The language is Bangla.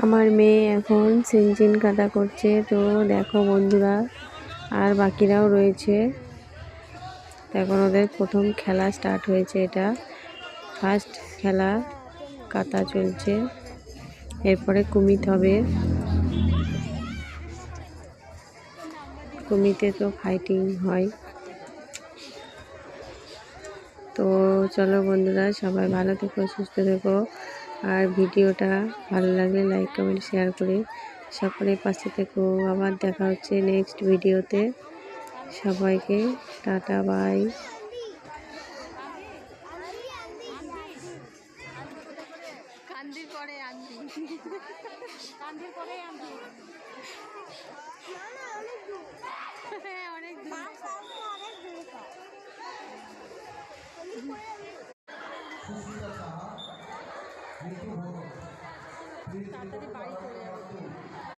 আমার মেয়ে এখন সিনচিন কাটা করছে। তো দেখো বন্ধুরা, আর বাকিরাও রয়েছে। এখন ওদের প্রথম খেলা স্টার্ট হয়েছে, এটা ফার্স্ট খেলা কাটা চলছে। এরপরে কুমিত হবে। কুমিতে তো ফাইটিং হয়। তো চলো বন্ধুরা, সবাই ভালো থেকো, সুস্থ থেকো। আর ভিডিওটা ভালো লাগলে লাইক কমেন্ট শেয়ার করে সকলের পাশে থেকো। আবার দেখা হচ্ছে নেক্সট ভিডিওতে। সবাইকে টাটা, বাই। কান্দির পরে আনবি, কান্দির পরে আনবি। হ্যাঁ, অনেক দূর। তাড়াতাড়ি বাড়ি চলে